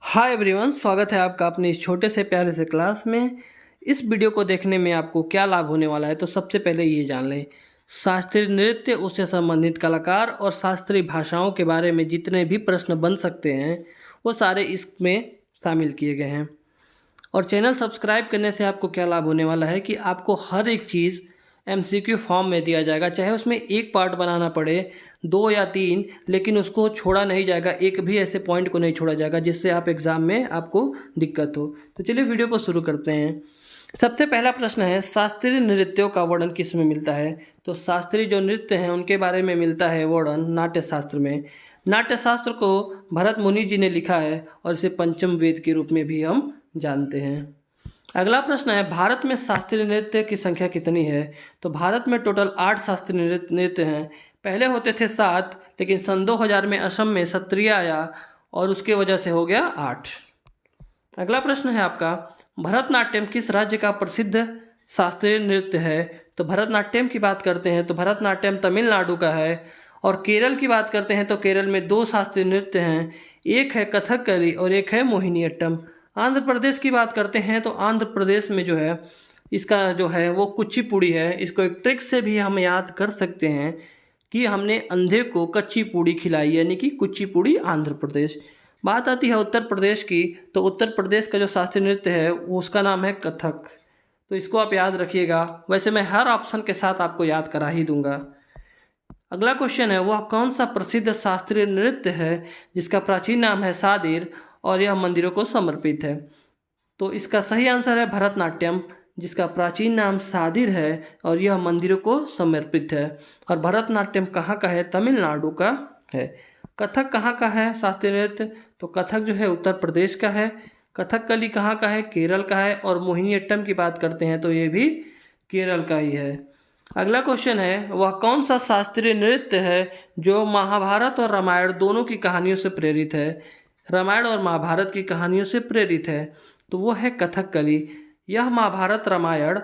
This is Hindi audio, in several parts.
हाय एवरीवन, स्वागत है आपका अपने इस छोटे से प्यारे से क्लास में। इस वीडियो को देखने में आपको क्या लाभ होने वाला है, तो सबसे पहले ये जान लें। शास्त्रीय नृत्य, उससे संबंधित कलाकार और शास्त्रीय भाषाओं के बारे में जितने भी प्रश्न बन सकते हैं वो सारे इसमें शामिल किए गए हैं। और चैनल सब्सक्राइब करने से आपको क्या लाभ होने वाला है कि आपको हर एक चीज़ एमसीक्यू फॉर्म में दिया जाएगा, चाहे उसमें एक पार्ट बनाना पड़े, 2 या 3, लेकिन उसको छोड़ा नहीं जाएगा, एक भी ऐसे पॉइंट को नहीं छोड़ा जाएगा जिससे आप एग्ज़ाम में आपको दिक्कत हो। तो चलिए वीडियो को शुरू करते हैं। सबसे पहला प्रश्न है, शास्त्रीय नृत्यों का वर्णन किस में मिलता है? तो शास्त्रीय जो नृत्य हैं उनके बारे में मिलता है वर्णन नाट्य शास्त्र में। नाट्य शास्त्र को भरत मुनि जी ने लिखा है और इसे पंचम वेद के रूप में भी हम जानते हैं। अगला प्रश्न है, भारत में शास्त्रीय नृत्य की संख्या कितनी है? तो भारत में टोटल 8 शास्त्रीय नृत्य हैं। पहले होते थे 7, लेकिन सन 2000 में असम में सत्रिय आया और उसके वजह से हो गया 8। अगला प्रश्न है आपका, भरतनाट्यम किस राज्य का प्रसिद्ध शास्त्रीय नृत्य है? तो भरतनाट्यम की बात करते हैं तो भरतनाट्यम तमिलनाडु का है। और केरल की बात करते हैं तो केरल में 2 शास्त्रीय नृत्य हैं, एक है कथकली और एक है मोहिनीअट्टम। आंध्र प्रदेश की बात करते हैं तो आंध्र प्रदेश में जो है इसका जो है वो कुचिपुड़ी है। इसको एक ट्रिक से भी हम याद कर सकते हैं कि हमने अंधे को कच्ची पूड़ी खिलाई, यानी कि कुचिपुड़ी आंध्र प्रदेश। बात आती है उत्तर प्रदेश की, तो उत्तर प्रदेश का जो शास्त्रीय नृत्य है वो उसका नाम है कथक। तो इसको आप याद रखिएगा। वैसे मैं हर ऑप्शन के साथ आपको याद करा ही दूंगा। अगला क्वेश्चन है, वह कौन सा प्रसिद्ध शास्त्रीय नृत्य है जिसका प्राचीन नाम है सादिर और यह मंदिरों को समर्पित है? तो इसका सही आंसर है भरतनाट्यम, जिसका प्राचीन नाम सादिर है और यह मंदिरों को समर्पित है। और भरतनाट्यम कहाँ का है? तमिलनाडु का है। कथक कहाँ का है शास्त्रीय नृत्य? तो कथक जो है उत्तर प्रदेश का है। कथकली कहाँ का है? केरल का है। और मोहिनीअट्टम की बात करते हैं तो ये भी केरल का ही है। अगला क्वेश्चन है, वह कौन सा शास्त्रीय नृत्य है जो महाभारत और रामायण दोनों की कहानियों से प्रेरित है? रामायण और महाभारत की कहानियों से प्रेरित है, तो वो है कथकली। यह महाभारत, रामायण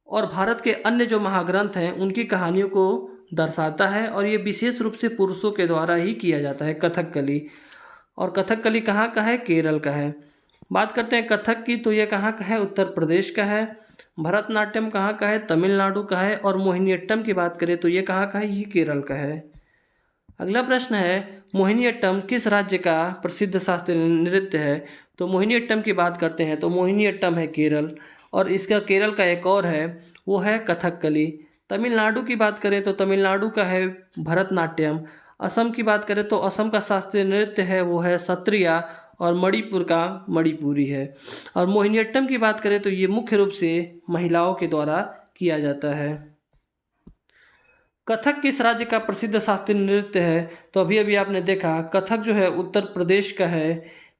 और भारत के अन्य जो महाग्रंथ हैं उनकी कहानियों को दर्शाता है और ये विशेष रूप से पुरुषों के द्वारा ही किया जाता है कथकली। और कथकली कहाँ का है? केरल का है। बात करते हैं कथक की, तो ये कहाँ का है? उत्तर प्रदेश का है। भरतनाट्यम कहाँ का है? तमिलनाडु का है। और मोहिनीअट्टम की बात करें तो ये कहाँ का है? ये केरल का है। अगला प्रश्न है, मोहिनीअट्टम किस राज्य का प्रसिद्ध शास्त्रीय नृत्य है? तो मोहिनीअट्टम की बात करते हैं तो मोहिनीअट्टम है केरल। और इसका केरल का एक और है, वो है कथकली। तमिलनाडु की बात करें तो तमिलनाडु का है भरतनाट्यम। असम की बात करें तो असम का शास्त्रीय नृत्य है वो है सत्रिया। और मणिपुर का मणिपुरी है। और मोहिनीअट्टम की बात करें तो ये मुख्य रूप से महिलाओं के द्वारा किया जाता है। कथक किस राज्य का प्रसिद्ध शास्त्रीय नृत्य है? तो अभी अभी आपने देखा कथक जो है उत्तर प्रदेश का है।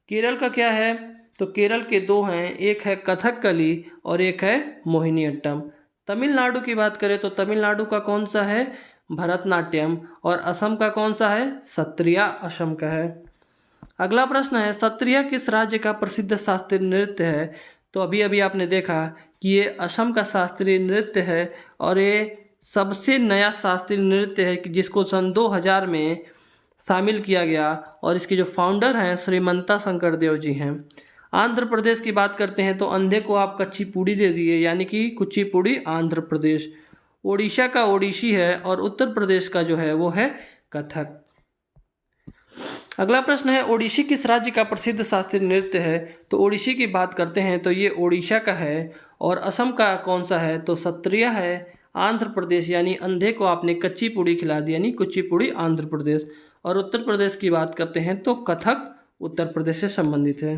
केरल का क्या है? तो केरल के 2 हैं, एक है कथकली और एक है मोहिनीअट्टम। तमिलनाडु की बात करें तो तमिलनाडु का कौन सा है? भरतनाट्यम। और असम का कौन सा है? सत्रिया असम का है। अगला प्रश्न है, सत्रिया किस राज्य का प्रसिद्ध शास्त्रीय नृत्य है? तो अभी अभी आपने देखा कि ये असम का शास्त्रीय नृत्य है और ये सबसे नया शास्त्रीय नृत्य है कि जिसको सन 2000 में शामिल किया गया और इसके जो फाउंडर हैं श्रीमंता शंकरदेव जी हैं। आंध्र प्रदेश की बात करते हैं तो अंधे को आप कच्ची पूड़ी दे दिए, यानी कि कुचिपुड़ी आंध्र प्रदेश। ओडिशा का ओडिशी है और उत्तर प्रदेश का जो है वो है कथक। अगला प्रश्न है, ओडिशी किस राज्य का प्रसिद्ध शास्त्रीय नृत्य है? तो ओडिशी की बात करते हैं तो ये ओडिशा का है। और असम का कौन सा है? तो सत्रिया है। आंध्र प्रदेश, यानी अंधे को आपने कच्ची पूड़ी खिला दी, यानी कुचिपुड़ी आंध्र प्रदेश। और उत्तर प्रदेश की बात करते हैं तो कथक उत्तर प्रदेश से संबंधित है।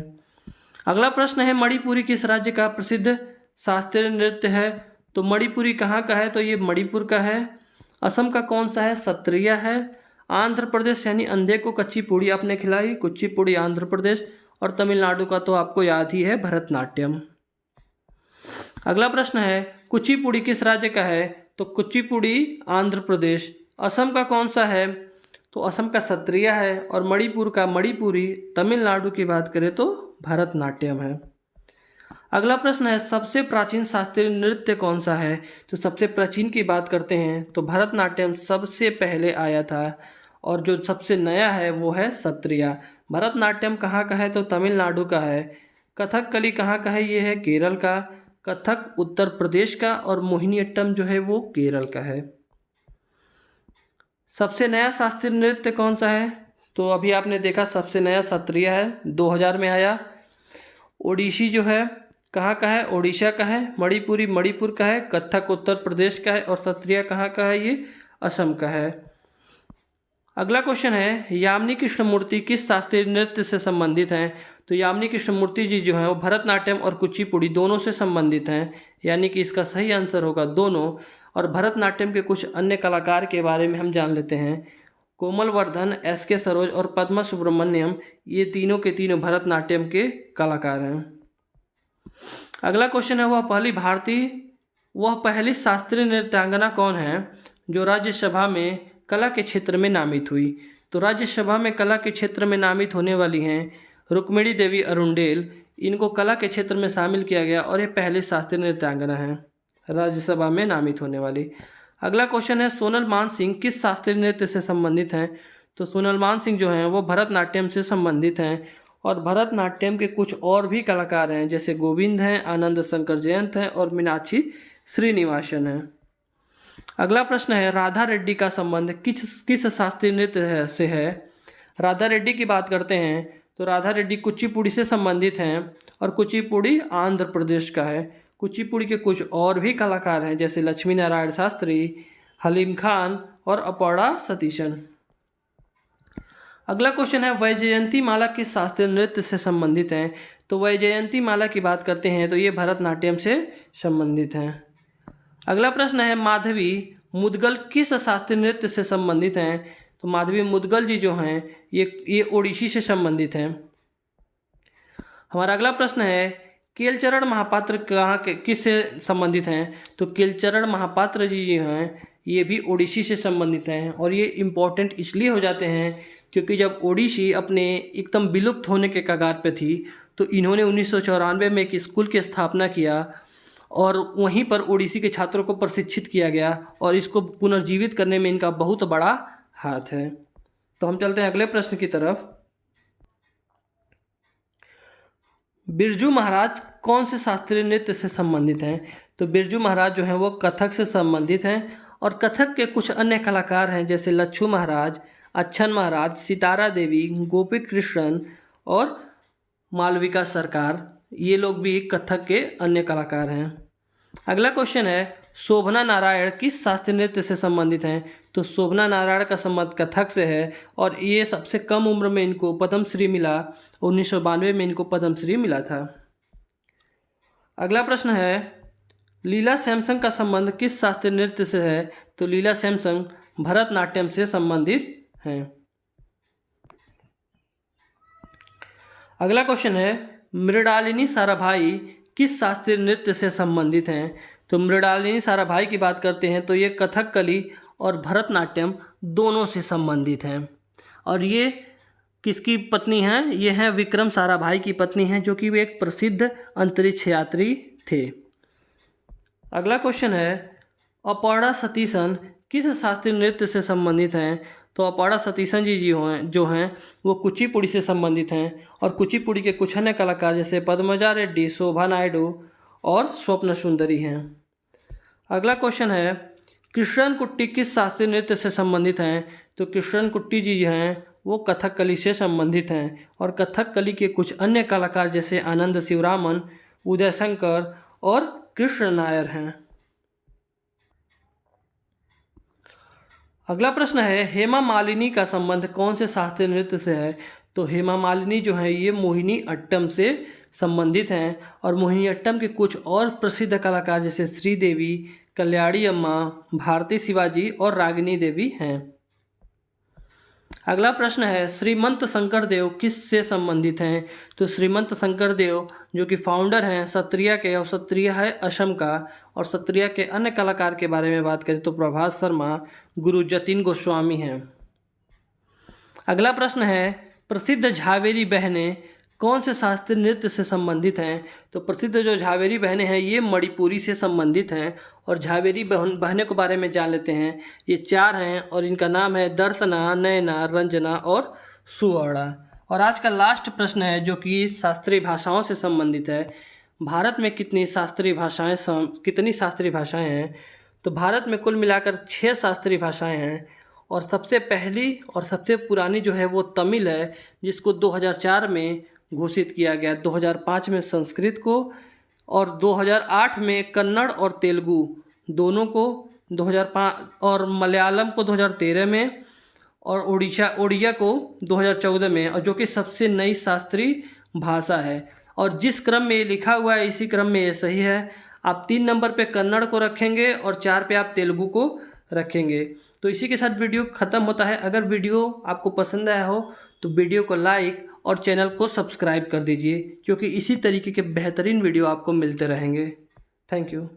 अगला प्रश्न है, मणिपुरी किस राज्य का प्रसिद्ध शास्त्रीय नृत्य है? तो मणिपुरी कहाँ का है? तो ये मणिपुर का है। असम का कौन सा है? सत्रिया है। आंध्र प्रदेश, यानी अंधे को कच्ची पूड़ी आपने खिलाई, कुचिपुड़ी आंध्र प्रदेश। और तमिलनाडु का तो आपको याद ही है, भरतनाट्यम। अगला प्रश्न है, कुचिपुड़ी किस राज्य का है? तो कुचिपुड़ी आंध्र प्रदेश। असम का कौन सा है? तो असम का सत्रिया है। और मणिपुर का मणिपुरी। तमिलनाडु की बात करें तो भरतनाट्यम है। अगला प्रश्न है, सबसे प्राचीन शास्त्रीय नृत्य कौन सा है? तो सबसे प्राचीन की बात करते हैं तो भरतनाट्यम सबसे पहले आया था। और जो सबसे नया है वो है सत्रिया। भरतनाट्यम कहाँ का है तो तमिलनाडु का है। कथकली कहाँ का है, ये है केरल का। कथक उत्तर प्रदेश का और मोहिनीअट्टम जो है वो केरल का है। सबसे नया शास्त्रीय नृत्य कौन सा है, तो अभी आपने देखा सबसे नया सत्रिय है, 2000 में आया। ओडिसी जो है कहाँ का है, ओडिशा का है। मणिपुरी मणिपुर का है। कथक उत्तर प्रदेश का है और सत्रिया कहाँ का है, ये असम का है। अगला क्वेश्चन है, यामिनी कृष्णमूर्ति किस शास्त्रीय नृत्य से संबंधित हैं, तो यामिनी कृष्णमूर्ति जी जो हैं वो भरतनाट्यम और कुचिपुड़ी दोनों से संबंधित हैं, यानी कि इसका सही आंसर होगा दोनों। और भरतनाट्यम के कुछ अन्य कलाकार के बारे में हम जान लेते हैं। कोमल वर्धन, एस.के. सरोज और पद्मा सुब्रमण्यम, ये तीनों के तीनों भरतनाट्यम के कलाकार हैं। अगला क्वेश्चन है, वह पहली शास्त्रीय नृत्यांगना कौन है जो राज्यसभा में कला के क्षेत्र में नामित हुई, तो राज्यसभा में कला के क्षेत्र में नामित होने वाली हैं रुक्मिणी देवी अरुंडेल। इनको कला के क्षेत्र में शामिल किया गया और ये पहली शास्त्रीय नृत्यांगना है राज्यसभा में नामित होने वाली। अगला क्वेश्चन है, सोनल मानसिंह किस शास्त्रीय नृत्य से संबंधित हैं, तो सोनल मानसिंह जो हैं वो भरतनाट्यम से संबंधित हैं। और भरतनाट्यम के कुछ और भी कलाकार हैं, जैसे गोविंद हैं, आनंद शंकर जयंत हैं और मीनाक्षी श्रीनिवासन हैं। अगला प्रश्न है, राधा रेड्डी का संबंध किस शास्त्रीय नृत्य से है। राधा रेड्डी की बात करते हैं तो राधा रेड्डी कुचिपुड़ी से संबंधित हैं और कुचिपुड़ी आंध्र प्रदेश का है। कुचिपुड़ी के कुछ और भी कलाकार हैं, जैसे लक्ष्मी नारायण शास्त्री, हलीम खान और अपर्णा सतीशन। अगला क्वेश्चन है, वैजयंती माला किस शास्त्रीय नृत्य से संबंधित हैं, तो वैजयंती माला की बात करते हैं तो ये भरतनाट्यम से संबंधित हैं। अगला प्रश्न है, माधवी मुदगल किस शास्त्रीय नृत्य से संबंधित हैं, तो माधवी मुदगल जी जो हैं ये ओडिसी से संबंधित हैं। हमारा अगला प्रश्न है, केलचरण महापात्र किस से संबंधित हैं, तो केलचरण महापात्र जी जो हैं ये भी ओडिसी से संबंधित हैं। और ये इम्पोर्टेंट इसलिए हो जाते हैं क्योंकि जब ओडिसी अपने एकदम विलुप्त होने के कगार पे थी तो इन्होंने 1994 में एक स्कूल की स्थापना किया और वहीं पर ओडिसी के छात्रों को प्रशिक्षित किया गया और इसको पुनर्जीवित करने में इनका बहुत बड़ा हाथ है। तो हम चलते हैं अगले प्रश्न की तरफ। बिरजू महाराज कौन से शास्त्रीय नृत्य से संबंधित हैं, तो बिरजू महाराज जो हैं वो कथक से संबंधित हैं। और कथक के कुछ अन्य कलाकार हैं, जैसे लच्छू महाराज, अच्छन महाराज, सितारा देवी, गोपी कृष्णन और मालविका सरकार, ये लोग भी कथक के अन्य कलाकार हैं। अगला क्वेश्चन है, शोभना नारायण किस शास्त्रीय नृत्य से संबंधित हैं, तो शोभना नारायण का संबंध कथक से है और ये सबसे कम उम्र में इनको पद्मश्री मिला, 1992 में इनको पद्मश्री मिला था। अगला प्रश्न है, लीला सैमसन का संबंध किस शास्त्रीय नृत्य से है, तो लीला सैमसन भरतनाट्यम से संबंधित हैं। अगला क्वेश्चन है, मृणालिनी साराभाई किस शास्त्रीय नृत्य से संबंधित हैं, तो मृणालिनी साराभाई की बात करते हैं तो ये कथकली और भरतनाट्यम दोनों से संबंधित हैं। और ये किसकी पत्नी हैं, ये हैं विक्रम साराभाई की पत्नी हैं, जो कि वे एक प्रसिद्ध अंतरिक्ष यात्री थे। अगला क्वेश्चन है, अपर्णा सतीशन किस शास्त्रीय नृत्य से संबंधित हैं, तो अपर्णा सतीशन जी जो हैं वो कुचिपुड़ी से संबंधित हैं। और कुचिपुड़ी के कुछ अन्य कलाकार जैसे पद्मजा रेड्डी, शोभा नायडू और स्वप्न सुंदरी हैं। अगला क्वेश्चन है, कृष्णन कुट्टी किस शास्त्रीय नृत्य से संबंधित हैं, तो कृष्णन कुट्टी जी हैं वो कथकली से संबंधित हैं। और कथकली के कुछ अन्य कलाकार जैसे आनंद शिवरामन, उदय शंकर और कृष्ण नायर हैं। अगला प्रश्न है, हेमा मालिनी का संबंध कौन से शास्त्रीय नृत्य से है, तो हेमा मालिनी जो है ये मोहिनी अट्टम से संबंधित हैं। और मोहिनी अट्टम के कुछ और प्रसिद्ध कलाकार जैसे श्रीदेवी, कल्याणी अम्मा, भारती शिवाजी और रागिनी देवी हैं। अगला प्रश्न है, श्रीमंत शंकरदेव किस से संबंधित हैं, तो श्रीमंत शंकरदेव जो कि फाउंडर हैं सत्रिया के, और सत्रिया है असम का। और सत्रिया के अन्य कलाकार के बारे में बात करें तो प्रभात शर्मा, गुरु जतिन गोस्वामी हैं। अगला प्रश्न है, प्रसिद्ध झावेरी बहनें कौन से शास्त्रीय नृत्य से संबंधित हैं, तो प्रसिद्ध जो झावेरी बहनें हैं ये मणिपुरी से संबंधित हैं। और झावेरी बहनें के बारे में जान लेते हैं। ये 4 हैं और इनका नाम है दर्शना, नयना, रंजना और सुवर्णा। और आज का लास्ट प्रश्न है जो कि शास्त्रीय भाषाओं से संबंधित है। भारत में कितनी शास्त्रीय भाषाएं हैं? तो भारत में कुल मिलाकर 6 शास्त्रीय भाषाएं हैं और सबसे पहली और सबसे पुरानी जो है वो तमिल है, जिसको 2004 में घोषित किया गया। 2005 में संस्कृत को और 2008 में कन्नड़ और तेलुगु दोनों को, 2005 और मलयालम को 2013 में और ओडिया को 2014 में, और जो कि सबसे नई शास्त्रीय भाषा है। और जिस क्रम में ये लिखा हुआ है इसी क्रम में ये सही है। आप 3 नंबर पे कन्नड़ को रखेंगे और 4 पे आप तेलुगु को रखेंगे। तो इसी के साथ वीडियो ख़त्म होता है। अगर वीडियो आपको पसंद आया हो तो वीडियो को लाइक और चैनल को सब्सक्राइब कर दीजिए, क्योंकि इसी तरीके के बेहतरीन वीडियो आपको मिलते रहेंगे। Thank you.